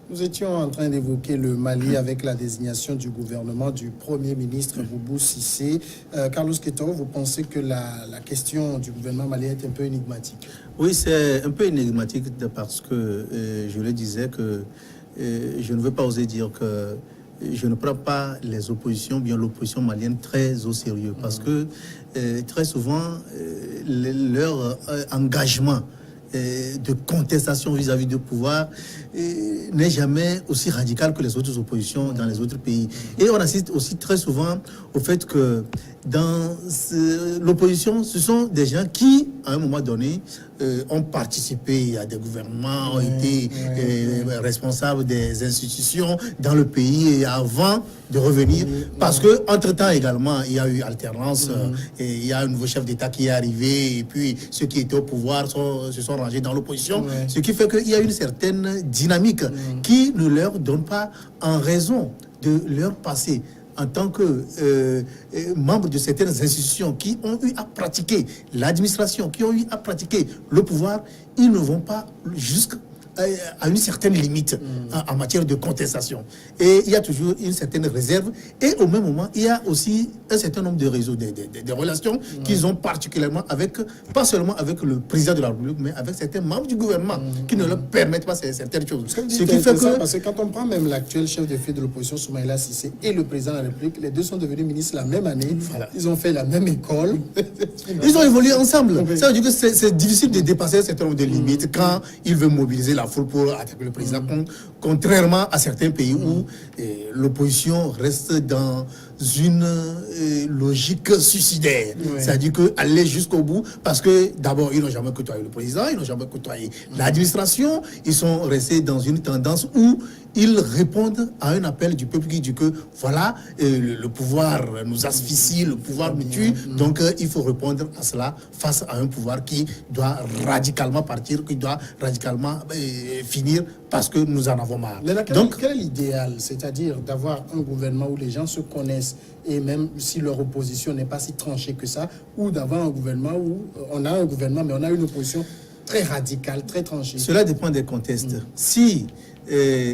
Nous étions en train d'évoquer le Mali avec la désignation du gouvernement du Premier ministre Boubou Cissé. Carlos Quetoro, vous pensez que la question du gouvernement malien est un peu énigmatique? Oui, c'est un peu énigmatique parce que je le disais que je ne veux pas oser dire que je ne prends pas les oppositions, bien l'opposition malienne, très au sérieux. Parce que très souvent, leur engagement de contestation vis-à-vis du pouvoir n'est jamais aussi radical que les autres oppositions dans les autres pays. Et on assiste aussi très souvent au fait que dans l'opposition, ce sont des gens qui, à un moment donné, ont participé à des gouvernements, ont été responsables des institutions dans le pays et avant de revenir. Parce que entre-temps également, il y a eu alternance, et il y a un nouveau chef d'État qui est arrivé, et puis ceux qui étaient au pouvoir se sont rangés dans l'opposition, ce qui fait qu'il y a une certaine dynamique qui ne leur donne pas en raison de leur passé en tant que membres de certaines institutions qui ont eu à pratiquer l'administration, qui ont eu à pratiquer le pouvoir, ils ne vont pas jusqu'à une certaine limite en matière de contestation. Et il y a toujours une certaine réserve. Et au même moment, il y a aussi un certain nombre de réseaux, des relations qu'ils ont particulièrement avec, pas seulement avec le président de la République, mais avec certains membres du gouvernement qui ne leur permettent pas certaines choses. Ce qui fait que... Parce que quand on prend même l'actuel chef de file de l'opposition, Soumaïla Cissé, et le président de la République, les deux sont devenus ministres la même année. Voilà. Ils ont fait la même école. Ils ont évolué ensemble. Ça veut dire que c'est difficile de dépasser un certain nombre de limites quand il veut mobiliser la foule pour attaquer le président, contrairement à certains pays où l'opposition reste dans une logique suicidaire. C'est-à-dire qu'aller jusqu'au bout, parce que d'abord, ils n'ont jamais côtoyé le président, ils n'ont jamais côtoyé l'administration, ils sont restés dans une tendance où ils répondent à un appel du peuple qui dit que voilà, le pouvoir nous asphyxie, le pouvoir nous tue, donc il faut répondre à cela face à un pouvoir qui doit radicalement partir, qui doit radicalement finir parce que nous en avons marre. Donc, quel est l'idéal? C'est-à-dire d'avoir un gouvernement où les gens se connaissent et même si leur opposition n'est pas si tranchée que ça, ou d'avoir un gouvernement où on a un gouvernement mais on a une opposition très radicale, très tranchée. Cela dépend des contextes. Si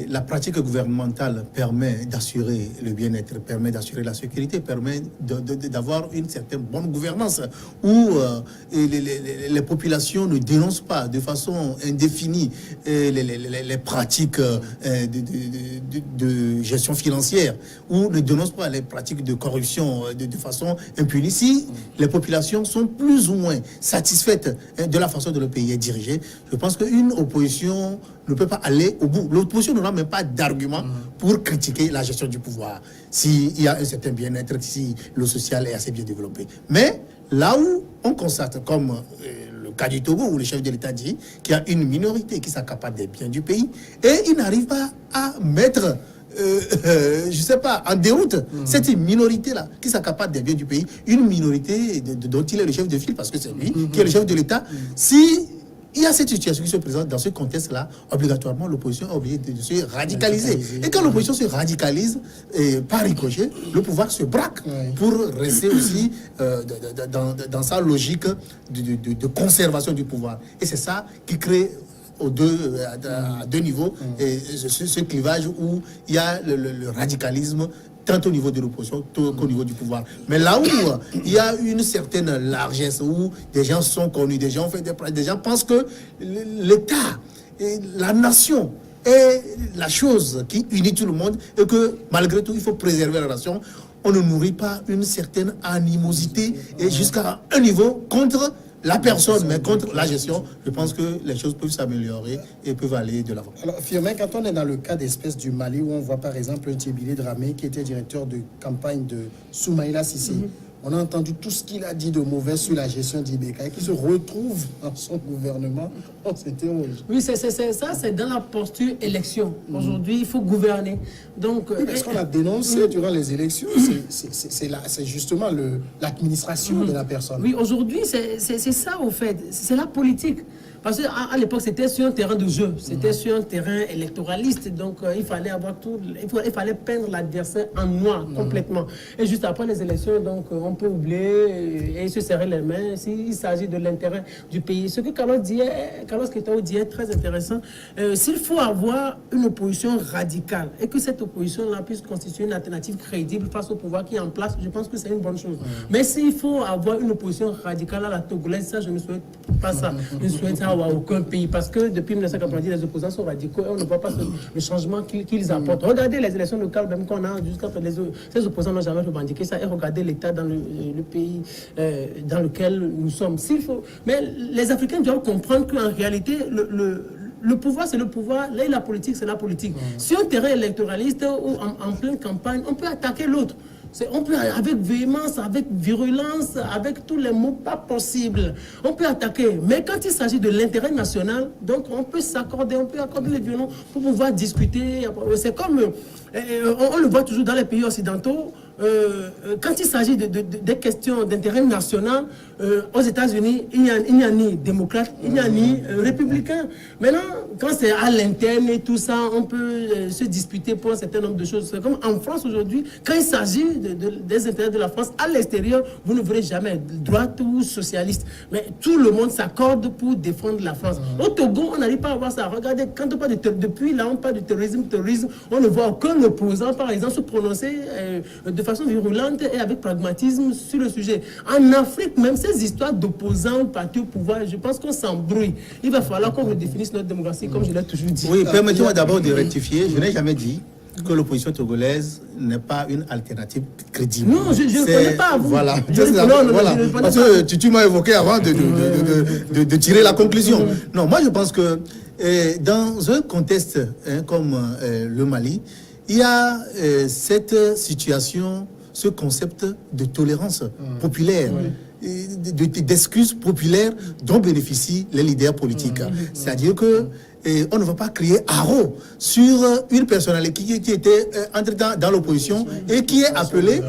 la pratique gouvernementale permet d'assurer le bien-être, permet d'assurer la sécurité, permet d'avoir une certaine bonne gouvernance où les populations ne dénoncent pas de façon indéfinie les pratiques de gestion financière, ou ne dénoncent pas les pratiques de corruption de façon impunie. Si les populations sont plus ou moins satisfaites de la façon dont le pays est dirigé, je pense qu'une opposition ne peut pas aller au bout. L'opposition n'aura même pas d'argument pour critiquer la gestion du pouvoir, s'il y a un certain bien-être, si le social est assez bien développé. Mais là où on constate, comme le cas du Togo, où le chef de l'État dit qu'il y a une minorité qui s'accapare des biens du pays, et il n'arrive pas à mettre je ne sais pas, en déroute, cette minorité-là qui s'accapare des biens du pays, une minorité dont il est le chef de file, parce que c'est lui qui est le chef de l'État. Si il y a cette situation qui se présente dans ce contexte-là, obligatoirement, l'opposition est obligée de se radicaliser. Et quand l'opposition se radicalise, par ricochet, le pouvoir se braque pour rester aussi dans sa logique de conservation du pouvoir. Et c'est ça qui crée à deux niveaux ce clivage où il y a le radicalisme, tant au niveau de l'opposition qu'au niveau du pouvoir. Mais là où il y a une certaine largesse, où des gens sont connus, des gens pensent que l'État et la nation est la chose qui unit tout le monde et que malgré tout, il faut préserver la nation. On ne nourrit pas une certaine animosité et jusqu'à un niveau contre la personne, mais contre la gestion. Je pense que les choses peuvent s'améliorer et peuvent aller de l'avant. Alors, Firmin, quand on est dans le cas d'espèce du Mali, où on voit par exemple un Tchébili Dramé qui était directeur de campagne de Soumaïla Cissé, on a entendu tout ce qu'il a dit de mauvais sur la gestion d'Ibeka et qui se retrouve dans son gouvernement. On s'interroge. Oui, c'est ça, c'est dans la posture élection. Aujourd'hui, il faut gouverner. Donc, ce qu'on a dénoncé durant les élections, c'est justement l'administration de la personne. Oui, aujourd'hui, c'est ça, au fait. C'est la politique. Parce qu'à l'époque, c'était sur un terrain de jeu, c'était sur un terrain électoraliste. Donc, il fallait avoir tout, il fallait peindre l'adversaire en noir complètement. Et juste après les élections, donc, on peut oublier et se serrer les mains s'il s'agit de l'intérêt du pays. Ce que Carlos Keitaou dit est très intéressant. S'il faut avoir une opposition radicale et que cette opposition-là puisse constituer une alternative crédible face au pouvoir qui est en place, je pense que c'est une bonne chose. Mais s'il faut avoir une opposition radicale à la togolaise, ça, je ne souhaite pas ça. Je ne souhaite ça à aucun pays. Parce que depuis 1990, les opposants sont radicaux et on ne voit pas le changement qu'ils apportent. Regardez les élections locales, même qu'on a jusqu'à présent, ces opposants n'ont jamais revendiqué ça. Et regardez l'état dans le pays dans lequel nous sommes. Mais les Africains doivent comprendre qu'en réalité, le pouvoir, c'est le pouvoir. Là, la politique, c'est la politique. Sur un terrain électoraliste ou en pleine campagne, on peut attaquer l'autre. On peut, avec véhémence, avec virulence, avec tous les mots pas possibles, on peut attaquer. Mais quand il s'agit de l'intérêt national, donc on peut s'accorder, on peut accorder les violons pour pouvoir discuter. C'est comme, on le voit toujours dans les pays occidentaux, quand il s'agit des questions d'intérêt national, aux États-Unis, il n'y a ni démocrate, il n'y a ni républicain. Maintenant, quand c'est à l'interne et tout ça, on peut se disputer pour un certain nombre de choses. C'est comme en France aujourd'hui, quand il s'agit des intérêts de la France, à l'extérieur, vous ne verrez jamais droite ou socialiste. Mais tout le monde s'accorde pour défendre la France. Au Togo, on n'arrive pas à voir ça. Regardez, quand on parle depuis là, on parle de terrorisme, on ne voit aucun opposant, par exemple, se prononcer de façon virulente et avec pragmatisme sur le sujet. En Afrique, même ces histoires d'opposants partis au pouvoir, je pense qu'on s'embrouille. Il va falloir qu'on redéfinisse notre démocratie, comme je l'ai toujours dit. Oui, permettez-moi d'abord de rectifier. Je n'ai jamais dit que l'opposition togolaise n'est pas une alternative crédible. Non, je ne connais pas à vous. Voilà. Parce que tu m'as évoqué avant de tirer la conclusion. Non, moi je pense que dans un contexte comme le Mali, il y a cette situation, ce concept de tolérance populaire, d'excuses populaires dont bénéficient les leaders politiques. C'est-à-dire que on ne va pas crier haro sur une personnalité qui était entre-temps dans l'opposition et qui est appelée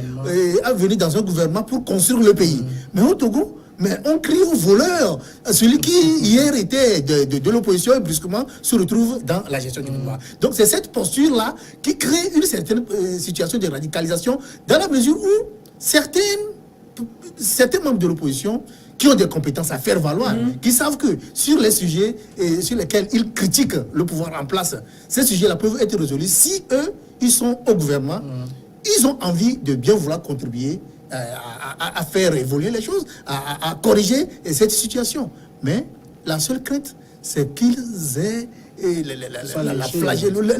à venir dans un gouvernement pour construire le pays. Mais au Togo, on crie au voleur, celui qui hier était de l'opposition et brusquement se retrouve dans la gestion du pouvoir. Donc c'est cette posture-là qui crée une certaine situation de radicalisation dans la mesure où certains membres de l'opposition qui ont des compétences à faire valoir, qui savent que sur les sujets sur lesquels ils critiquent le pouvoir en place, ces sujets-là peuvent être résolus si eux, ils sont au gouvernement, ils ont envie de bien vouloir contribuer à faire évoluer les choses, à corriger cette situation. Mais la seule crainte, c'est qu'ils aient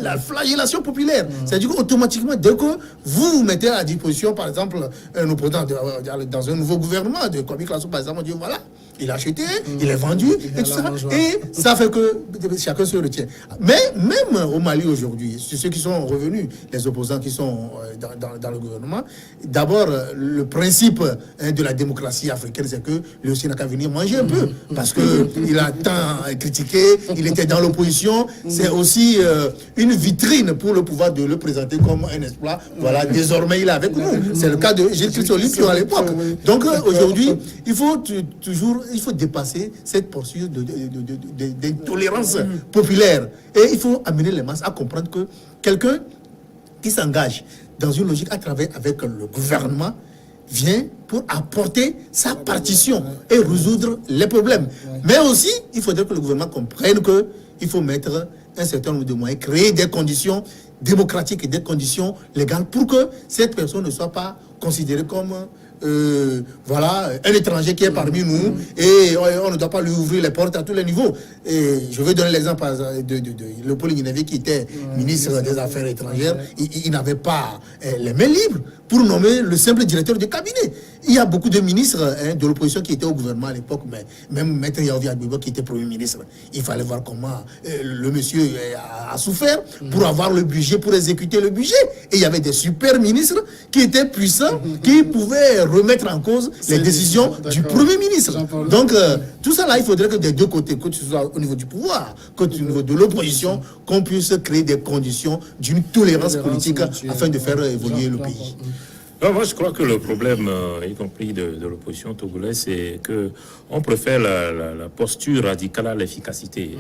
la flagellation populaire. C'est-à-dire qu'automatiquement, dès que vous vous mettez à disposition, par exemple, un opposant dans un nouveau gouvernement, de Kwame Klasso, par exemple, on dit voilà, il a acheté, il est vendu, et tout ça. Et ça fait que chacun se retient. Mais même au Mali aujourd'hui, ceux qui sont revenus, les opposants qui sont dans le gouvernement, d'abord, le principe de la démocratie africaine, c'est que lui aussi n'a qu'à venir manger un peu. Parce qu'il a tant critiqué, il était dans l'opposition. C'est aussi une vitrine pour le pouvoir de le présenter comme un exploit. Voilà, désormais, il est avec nous. C'est le cas de Gilles Christophe à l'époque. Donc aujourd'hui, il faut dépasser cette posture d'intolérance populaire. Et il faut amener les masses à comprendre que quelqu'un qui s'engage dans une logique à travers avec le gouvernement vient pour apporter sa partition et résoudre les problèmes. Mais aussi, il faudrait que le gouvernement comprenne qu'il faut mettre un certain nombre de moyens, créer des conditions démocratiques et des conditions légales pour que cette personne ne soit pas considérée comme un étranger qui est parmi nous et on ne doit pas lui ouvrir les portes à tous les niveaux. Et je vais donner l'exemple de Léopold Guinévé qui était ministre des Affaires étrangères. Il n'avait pas les mains libres pour nommer le simple directeur de cabinet. Il y a beaucoup de ministres de l'opposition qui étaient au gouvernement à l'époque, mais même Maître Yaovi Agbibo qui était Premier ministre. Il fallait voir comment le monsieur a souffert pour avoir le budget, pour exécuter le budget. Et il y avait des super ministres qui étaient puissants, qui pouvaient remettre en cause les décisions du Premier ministre. Donc, tout ça là, il faudrait que des deux côtés, que ce soit au niveau du pouvoir, que au niveau de l'opposition, qu'on puisse créer des conditions d'une tolérance politique afin de faire évoluer le pays. Non, moi, je crois que le problème, y compris de l'opposition togolaise, c'est qu'on préfère la posture radicale à l'efficacité.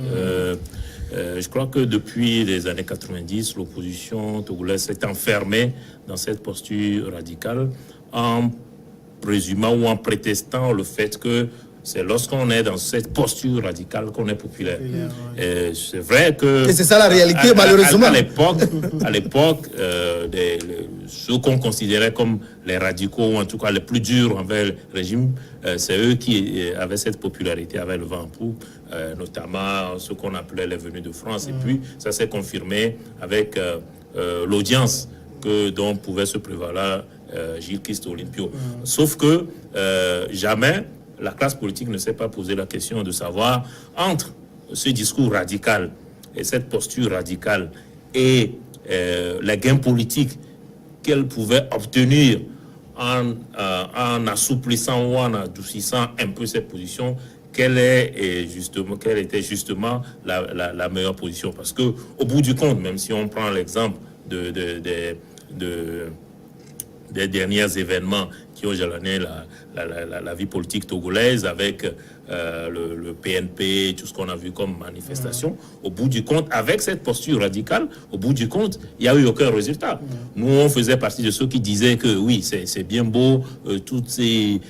Je crois que depuis les années 90, l'opposition togolaise s'est enfermée dans cette posture radicale en présumant ou en prétestant le fait que c'est lorsqu'on est dans cette posture radicale qu'on est populaire. C'est vrai que... Et c'est ça la réalité, malheureusement. À l'époque, ceux qu'on considérait comme les radicaux, ou en tout cas les plus durs envers le régime, c'est eux qui avaient cette popularité, avaient le vent en poupe, notamment ce qu'on appelait les venus de France. Et puis, ça s'est confirmé avec l'audience dont pouvait se prévaloir Gilles Christ Olympio. Sauf que jamais la classe politique ne s'est pas posé la question de savoir entre ce discours radical et cette posture radicale et les gains politiques qu'elle pouvait obtenir en assouplissant ou en adoucissant un peu cette position, quelle était justement la meilleure position. Parce que au bout du compte, même si on prend l'exemple des derniers événements qui ont jalonné la vie politique togolaise avec le PNP, tout ce qu'on a vu comme manifestation, au bout du compte, avec cette posture radicale, au bout du compte, il n'y a eu aucun résultat. Nous, on faisait partie de ceux qui disaient que oui, c'est bien beau, toutes ces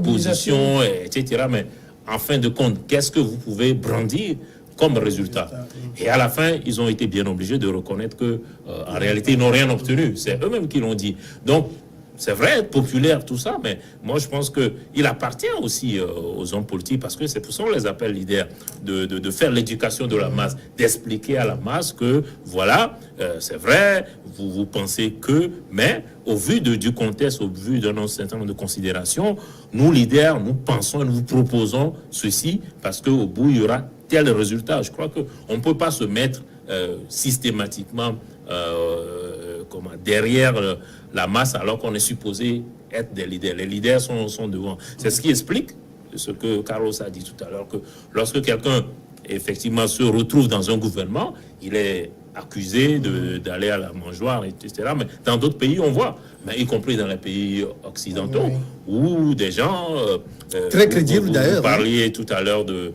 positions, etc. Mais en fin de compte, qu'est-ce que vous pouvez brandir comme résultat? Et à la fin, ils ont été bien obligés de reconnaître que en réalité, ils n'ont rien obtenu. C'est eux-mêmes qui l'ont dit. Donc, c'est vrai, populaire, tout ça, mais moi, je pense qu'il appartient aussi aux hommes politiques, parce que c'est pour ça qu'on les appelle leaders, de faire l'éducation de la masse, d'expliquer à la masse que, voilà, c'est vrai, vous pensez que, mais au vu du contexte, au vu d'un certain nombre de considérations, nous, leaders, nous pensons et nous vous proposons ceci, parce qu'au bout, il y aura tel résultat. Je crois qu'on ne peut pas se mettre systématiquement derrière la masse alors qu'on est supposé être des leaders. Les leaders sont devant. C'est ce qui explique ce que Carlos a dit tout à l'heure, que lorsque quelqu'un effectivement se retrouve dans un gouvernement, il est accusé d'aller à la mangeoire, etc. Mais dans d'autres pays, on voit, mais y compris dans les pays occidentaux, où des gens... très crédibles d'ailleurs. Vous parliez tout à l'heure de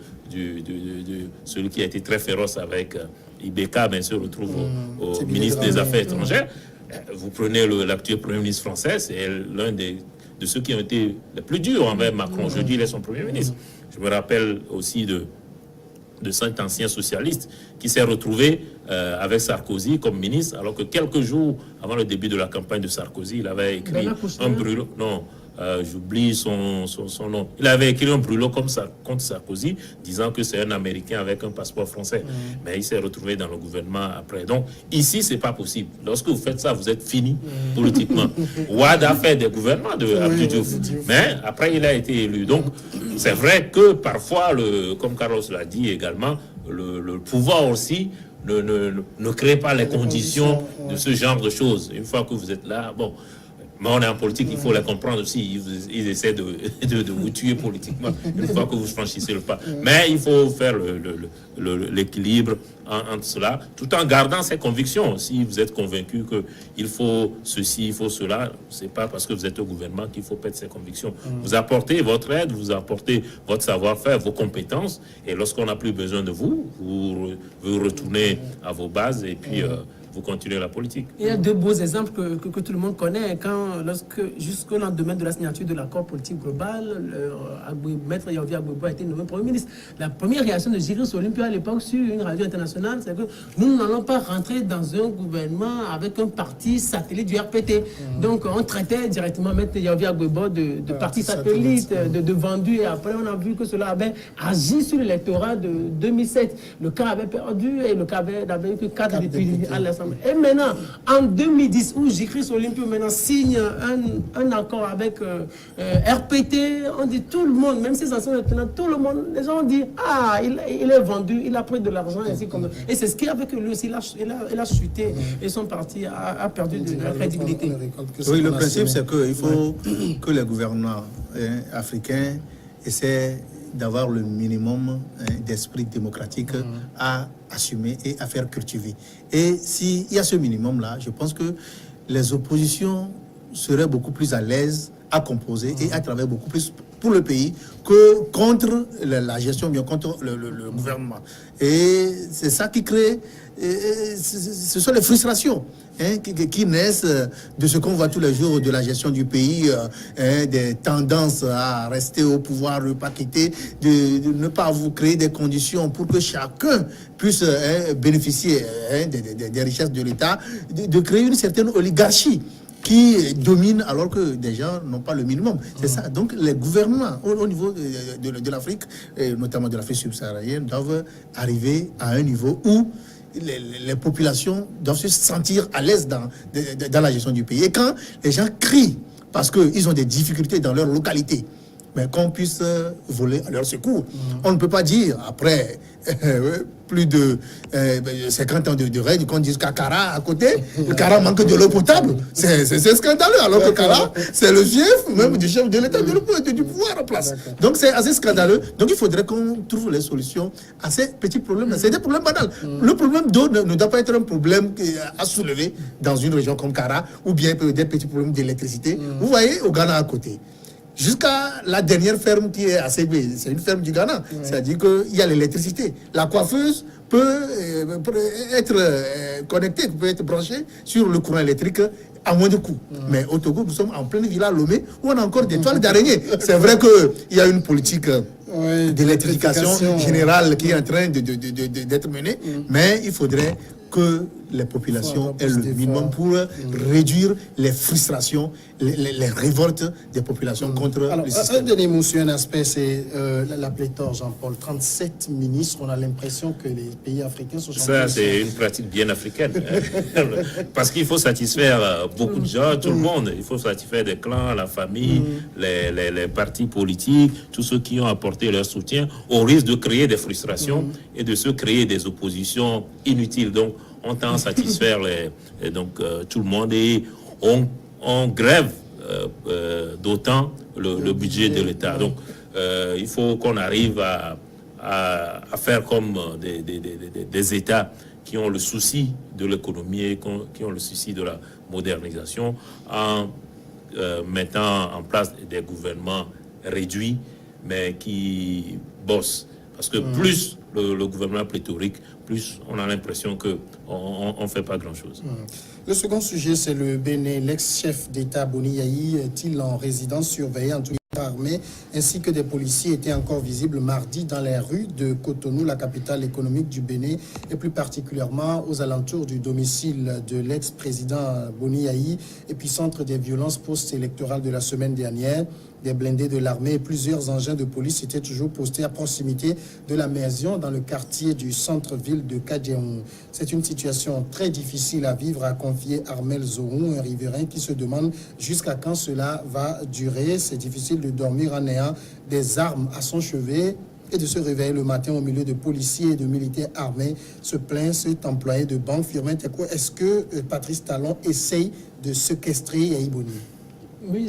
celui qui a été très féroce avec Ibeka, bien sûr, retrouve au ministre des Affaires étrangères. Vous prenez l'actuel Premier ministre français, c'est l'un de ceux qui ont été les plus durs envers Macron. Je dis, il est son Premier ministre. Je me rappelle aussi de cet ancien socialiste qui s'est retrouvé avec Sarkozy comme ministre, alors que quelques jours avant le début de la campagne de Sarkozy, il avait écrit un brûlot. Non. J'oublie son nom. Il avait écrit un brûlot comme ça contre Sarkozy, disant que c'est un Américain avec un passeport français. Mais il s'est retrouvé dans le gouvernement après. Donc, ici, c'est pas possible. Lorsque vous faites ça, vous êtes fini politiquement. Ouad a fait des gouvernements de Abdou Diouf. Mais après, il a été élu. Donc, c'est vrai que parfois, comme Carlos l'a dit également, le pouvoir aussi ne crée pas les conditions de ce genre de choses. Une fois que vous êtes là, bon... Mais on est en politique, il faut les comprendre aussi. Ils essaient de vous tuer politiquement une fois que vous franchissez le pas. Mais il faut faire l'équilibre entre cela, tout en gardant ses convictions. Si vous êtes convaincu qu'il faut ceci, il faut cela, c'est pas parce que vous êtes au gouvernement qu'il faut perdre ses convictions. Vous apportez votre aide, vous apportez votre savoir-faire, vos compétences, et lorsqu'on n'a plus besoin de vous, vous retournez à vos bases et puis... vous continuez la politique. Il y a deux beaux exemples que tout le monde connaît. Jusqu'au lendemain de la signature de l'accord politique global, Maître Yaovi Agbebo a été nommé Premier ministre. La première réaction de Gilles Olympio à l'époque sur une radio internationale, c'est que nous n'allons pas rentrer dans un gouvernement avec un parti satellite du RPT. Donc on traitait directement Maître Yaovi Agbebo de parti satellite, de vendu. Et après, on a vu que cela avait agi sur l'électorat de 2007. Le cas avait perdu et le cas avait eu que 4 députés à l'Assemblée. Et maintenant, en 2010, où J-Chris Olympio maintenant signe un accord avec RPT, on dit tout le monde, même ses anciens lieutenants, tout le monde, les gens ont dit, il est vendu, il a pris de l'argent, ainsi comme... Et c'est ce qui a fait que lui aussi, il a chuté et son parti a perdu de la crédibilité. Oui, le principe, c'est qu'il faut que les gouvernements africains essaient d'avoir le minimum d'esprit démocratique à assumer et à faire cultiver. Et s'il y a ce minimum-là, je pense que les oppositions serait beaucoup plus à l'aise à composer et à travailler beaucoup plus pour le pays que contre la gestion, bien contre le gouvernement. Et c'est ça qui crée, ce sont les frustrations qui naissent de ce qu'on voit tous les jours de la gestion du pays, des tendances à rester au pouvoir, ne pas quitter, de ne pas vous créer des conditions pour que chacun puisse bénéficier des richesses de l'État, de créer une certaine oligarchie qui domine alors que des gens n'ont pas le minimum. C'est ça. Donc les gouvernements au niveau de l'Afrique, et notamment de l'Afrique subsaharienne, doivent arriver à un niveau où les populations doivent se sentir à l'aise dans la gestion du pays. Et quand les gens crient parce qu'ils ont des difficultés dans leur localité, mais qu'on puisse voler à leur secours. On ne peut pas dire, après plus de 50 ans de règne, qu'on dise qu'à Kara, à côté, le Kara manque de l'eau potable. C'est scandaleux, alors que Kara, c'est le fief même du chef de l'État, du pouvoir en place. Donc c'est assez scandaleux. Donc il faudrait qu'on trouve les solutions à ces petits problèmes. C'est des problèmes banals. Le problème d'eau ne doit pas être un problème à soulever dans une région comme Kara, ou bien des petits problèmes d'électricité. Vous voyez, au Ghana à côté. Jusqu'à la dernière ferme qui est à Ségbé, c'est une ferme du Ghana. C'est-à-dire qu'il y a l'électricité. La coiffeuse peut être connectée, peut être branchée sur le courant électrique à moins de coût. Mais au Togo, nous sommes en pleine villa Lomé où on a encore des toiles d'araignée. C'est vrai qu'il y a une politique d'électrification générale qui est en train d'être menée, mais il faudrait que les populations aient le minimum pour réduire les frustrations, les révoltes des populations contre le système. Un dernier mot sur un aspect, c'est la pléthore, Jean-Paul. 37 ministres, on a l'impression que les pays africains sont... Ça, c'est une pratique bien africaine. Parce qu'il faut satisfaire beaucoup de gens, tout le monde. Il faut satisfaire des clans, la famille, les partis politiques, tous ceux qui ont apporté leur soutien, au risque de créer des frustrations et de se créer des oppositions inutiles. Donc, on tend à satisfaire tout le monde et on grève d'autant le budget de l'État. Donc, il faut qu'on arrive à faire comme des États qui ont le souci de l'économie et qui ont le souci de la modernisation en mettant en place des gouvernements réduits, mais qui bossent. Parce que plus le gouvernement pléthorique, plus on a l'impression qu'on ne fait pas grand-chose. Le second sujet, c'est le Bénin. L'ex-chef d'État Boni Yayi est-il en résidence surveillée en tout cas armée, ainsi que des policiers étaient encore visibles mardi dans les rues de Cotonou, la capitale économique du Bénin, et plus particulièrement aux alentours du domicile de l'ex-président Boni Yayi, épicentre des violences post-électorales de la semaine dernière. Des blindés de l'armée et plusieurs engins de police étaient toujours postés à proximité de la maison dans le quartier du centre-ville de Kadjeon. C'est une situation très difficile à vivre, a confié Armel Zohou, un riverain qui se demande jusqu'à quand cela va durer. C'est difficile de dormir en ayant des armes à son chevet et de se réveiller le matin au milieu de policiers et de militaires armés, se plaint cet employé de banque. Firmin Teko, est-ce que Patrice Talon essaye de séquestrer Yayi Boni? Oui,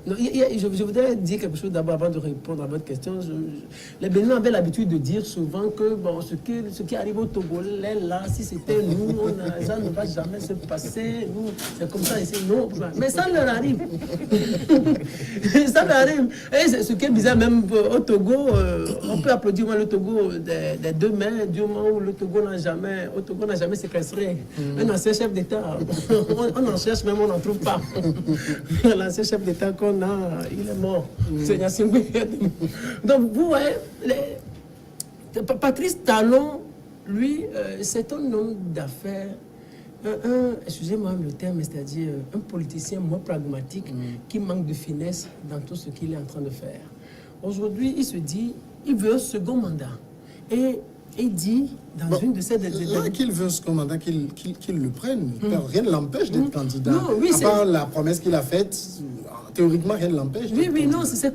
je voudrais dire quelque chose d'abord avant de répondre à votre question. Les Béninois avaient l'habitude de dire souvent que bon, ce qui arrive au Togolais, là, si c'était nous, ça ne va jamais se passer. Nous, c'est comme ça ici. Non, mais ça leur arrive. Ça leur arrive. Et ce qui est bizarre, même au Togo, on peut applaudir le Togo des deux mains, du moment où le Togo n'a jamais séquestré un ancien chef d'État. On en cherche, même on n'en trouve pas. L'ancien chef d'État qu'on a, il est mort. Donc, vous voyez, Patrice Talon, lui, c'est un homme d'affaires, excusez-moi le terme, c'est-à-dire un politicien moins pragmatique qui manque de finesse dans tout ce qu'il est en train de faire. Aujourd'hui, il se dit, il veut un second mandat. Et il dit, dans une de ces... qu'il veut ce commandant, qu'il le prenne. Rien ne l'empêche d'être candidat. Non, oui, à part la promesse qu'il a faite, théoriquement, rien ne l'empêche. Oui, non, c'est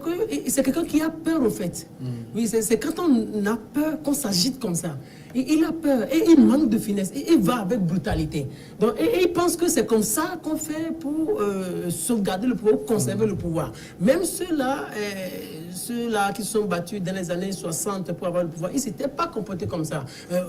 quelqu'un qui a peur, au fait. Oui, c'est quand on a peur qu'on s'agite comme ça. Il a peur et il manque de finesse et il va avec brutalité. Donc, et il pense que c'est comme ça qu'on fait pour sauvegarder le pouvoir, conserver le pouvoir. Même ceux-là qui se sont battus dans les années 60 pour avoir le pouvoir, ils ne s'étaient pas comportés comme ça.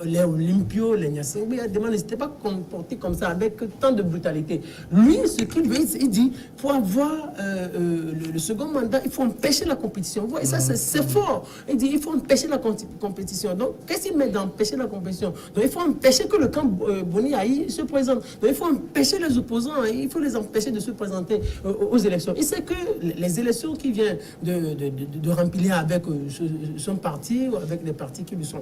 Les Olympio, les Nyasengbe, ils ne s'étaient pas comportés comme ça, avec tant de brutalité. Lui, ce qu'il veut, il dit, pour avoir le second mandat, il faut empêcher la compétition. Vous voyez, ça, c'est fort. Il dit, il faut empêcher la compétition. Donc, qu'est-ce qu'il met d'empêcher la compétition? Donc, il faut empêcher que le camp Boni Aïe se présente. Donc, il faut empêcher les opposants, il faut les empêcher de se présenter aux élections. Il sait que les élections qui viennent de remplir avec son parti ou avec des partis qui lui sont,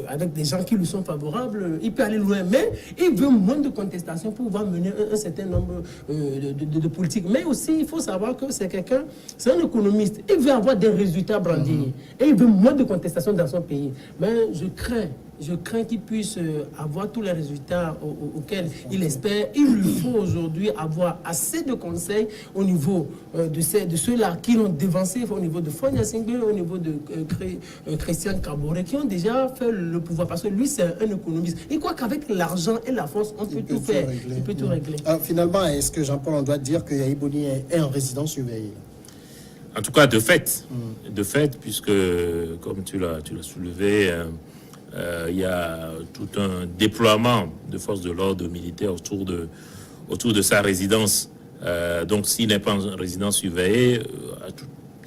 avec des gens qui lui sont favorables, il peut aller loin. Mais il veut moins de contestation pour pouvoir mener un certain nombre de politiques. Mais aussi, il faut savoir que c'est quelqu'un, c'est un économiste. Il veut avoir des résultats brandis. Et il veut moins de contestation dans son pays. Mais je crains qu'il puisse avoir tous les résultats auxquels il espère. Il lui faut aujourd'hui avoir assez de conseils au niveau de ceux-là qui l'ont dévancé, au niveau de Fonya Singbe, au niveau de Christian Kaboré, qui ont déjà fait le pouvoir. Parce que lui, c'est un économiste. Il croit qu'avec l'argent et la force, on peut tout faire. Il peut tout régler. Alors, finalement, est-ce que Jean-Paul, on doit dire que Yahi Boni est en résidence surveillée? En tout cas, de fait, puisque, comme tu l'as soulevé, il y a tout un déploiement de forces de l'ordre militaire autour de sa résidence. Donc, s'il n'est pas en résidence surveillée,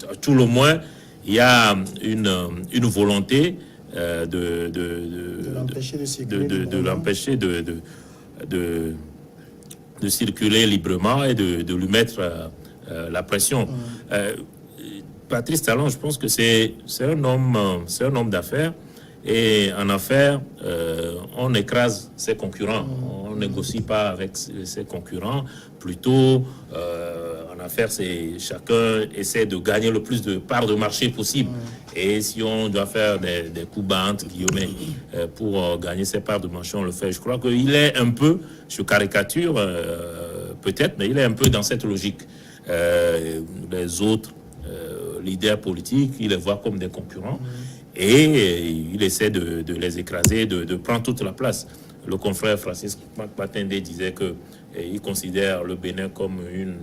à tout le moins, il y a une volonté de l'empêcher de circuler librement et de lui mettre la pression. Patrice Talon, je pense que c'est un homme d'affaires. Et en affaires, on écrase ses concurrents. On ne négocie pas avec ses concurrents. Plutôt, en affaires, chacun essaie de gagner le plus de parts de marché possible. Et si on doit faire des coups bas entre guillemets pour gagner ses parts de marché, on le fait. Je crois qu'il est un peu, je caricature peut-être, mais il est un peu dans cette logique. Les autres leaders politiques, il les voit comme des concurrents. Et il essaie de les écraser, de prendre toute la place. Le confrère Francis Patende disait qu'il considère le Bénin comme une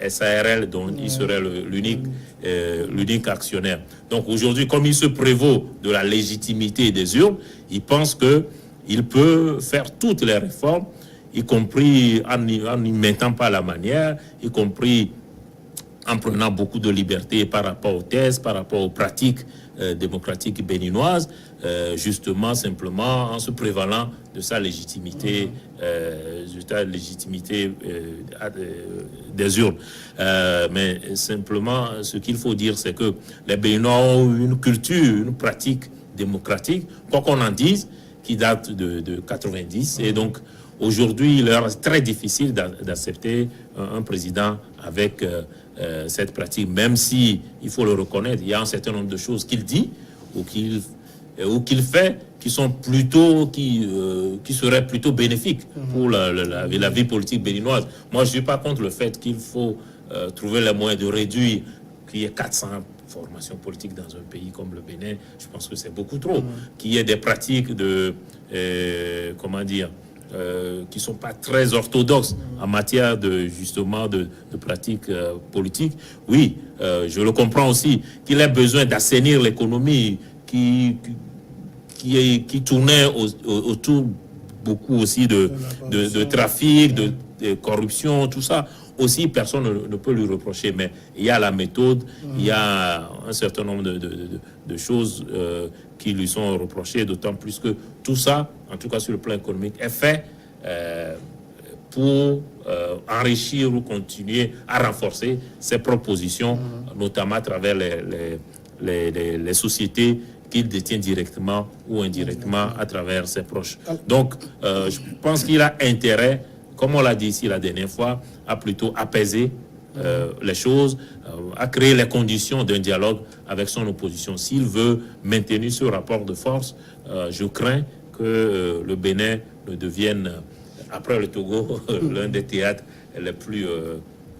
SARL dont il serait l'unique actionnaire. Donc aujourd'hui, comme il se prévaut de la légitimité des urnes, il pense qu'il peut faire toutes les réformes, y compris en n'y mettant pas la manière, y compris en prenant beaucoup de liberté par rapport aux thèses, par rapport aux pratiques démocratiques béninoises, justement, simplement en se prévalant de sa légitimité, des urnes. Mais simplement, ce qu'il faut dire, c'est que les Béninois ont une culture, une pratique démocratique, quoi qu'on en dise, qui date de 90. Et donc, aujourd'hui, il leur est très difficile d'accepter un président avec cette pratique, même si, il faut le reconnaître, il y a un certain nombre de choses qu'il dit ou qu'il fait qui sont plutôt, qui seraient plutôt bénéfiques pour la vie politique béninoise. Moi, je ne suis pas contre le fait qu'il faut trouver les moyens de réduire, qu'il y ait 400 formations politiques dans un pays comme le Bénin. Je pense que c'est beaucoup trop. Qu'il y ait des pratiques qui ne sont pas très orthodoxes en matière de pratiques politiques. Oui, je le comprends aussi, qu'il ait besoin d'assainir l'économie qui tournait autour beaucoup aussi de trafic, de corruption, tout ça. Aussi, personne ne peut lui reprocher, mais il y a la méthode, il y a un certain nombre de choses qui lui sont reprochées, d'autant plus que tout ça, en tout cas sur le plan économique, est fait pour enrichir ou continuer à renforcer ses propositions, notamment à travers les sociétés qu'il détient directement ou indirectement à travers ses proches. Donc, je pense qu'il a intérêt, comme on l'a dit ici la dernière fois, à plutôt apaiser les choses, à créer les conditions d'un dialogue avec son opposition. S'il veut maintenir ce rapport de force, je crains que le Bénin ne devienne, après le Togo, l'un des théâtres les plus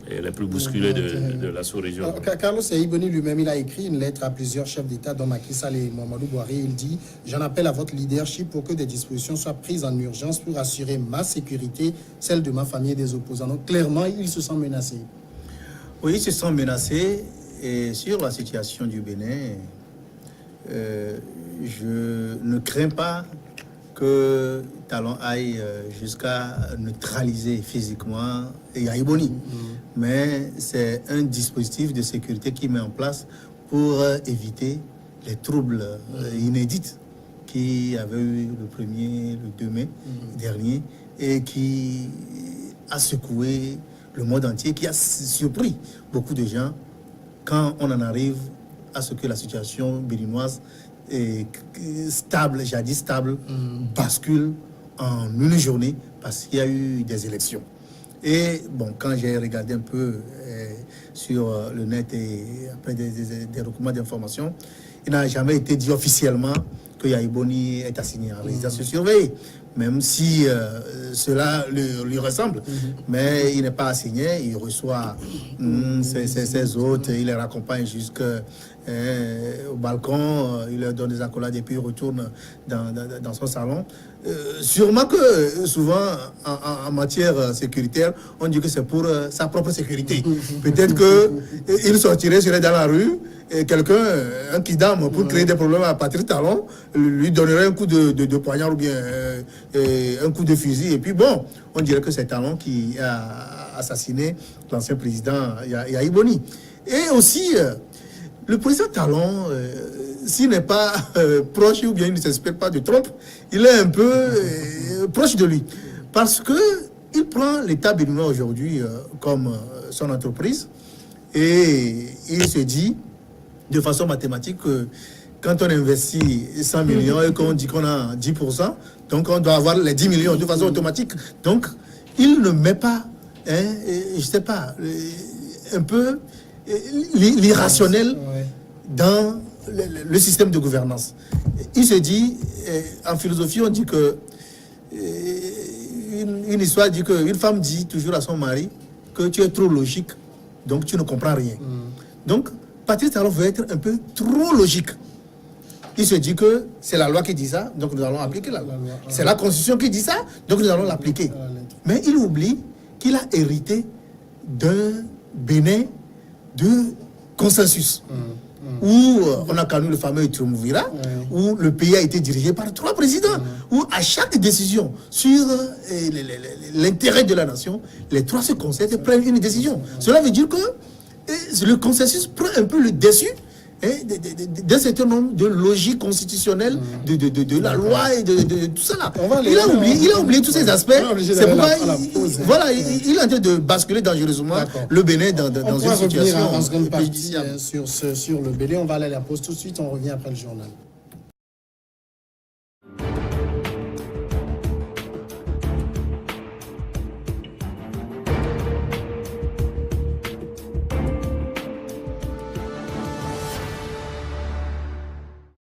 les plus bousculés de la sous-région. Carlos Yaïboni lui-même, il a écrit une lettre à plusieurs chefs d'État, dont Macky Sall et Mamadou Bouhari. Il dit « J'en appelle à votre leadership pour que des dispositions soient prises en urgence pour assurer ma sécurité, celle de ma famille et des opposants. » Donc clairement, il se sent menacé. Oui, ils se sentent menacés. Et sur la situation du Bénin, je ne crains pas que Talon aille jusqu'à neutraliser physiquement Yaïboni. Mais c'est un dispositif de sécurité qui met en place pour éviter les troubles inédits qui avaient eu le 2 mai dernier et qui a secoué le monde entier, qui a surpris beaucoup de gens quand on en arrive à ce que la situation béninoise est stable, jadis stable, bascule en une journée parce qu'il y a eu des élections. Et bon, quand j'ai regardé un peu sur le net et après des documents d'information, il n'a jamais été dit officiellement que Yaïboni est assigné en résidence surveillée, même si cela lui ressemble. Mais il n'est pas assigné, il reçoit ses hôtes, il les raccompagne jusqu'au balcon, il leur donne des accolades et puis il retourne dans son salon. Sûrement que souvent en matière sécuritaire, on dit que c'est pour sa propre sécurité. Peut-être qu'il sortirait, serait dans la rue et quelqu'un, un kidam, pour créer des problèmes à Patrice Talon, lui donnerait un coup de poignard ou bien un coup de fusil. Et puis bon, on dirait que c'est Talon qui a assassiné l'ancien président Yaïboni. Et aussi, le président Talon, s'il n'est pas proche ou bien il ne s'inspire pas de Trump, il est un peu proche de lui. Parce qu'il prend l'État béninois aujourd'hui comme son entreprise et il se dit de façon mathématique que quand on investit 100 millions et qu'on dit qu'on a 10%, donc on doit avoir les 10 millions de façon automatique. Donc il ne met pas, je ne sais pas, un peu l'irrationnel dans le système de gouvernance. Il se dit, en philosophie, on dit que une histoire dit qu'une femme dit toujours à son mari que tu es trop logique, donc tu ne comprends rien. Donc, Patrice Talon veut être un peu trop logique. Il se dit que c'est la loi qui dit ça, donc nous allons appliquer la loi. C'est la Constitution qui dit ça, donc nous allons l'appliquer. Mais il oublie qu'il a hérité d'un Bénin de consensus. Où on a connu le fameux Triumvirat, où le pays a été dirigé par 3 présidents, où à chaque décision sur l'intérêt de la nation, les 3 se concèdent et prennent une décision. Cela veut dire que le consensus prend un peu le dessus d'un certain nombre de logiques constitutionnelles de la loi et de tout ça là. Il a oublié tous ces aspects. C'est pourquoi il est en train de basculer dangereusement le Bénin dans une situation. On va revenir en seconde partie sur le Bénin. On va aller à la pause tout de suite. On revient après le journal.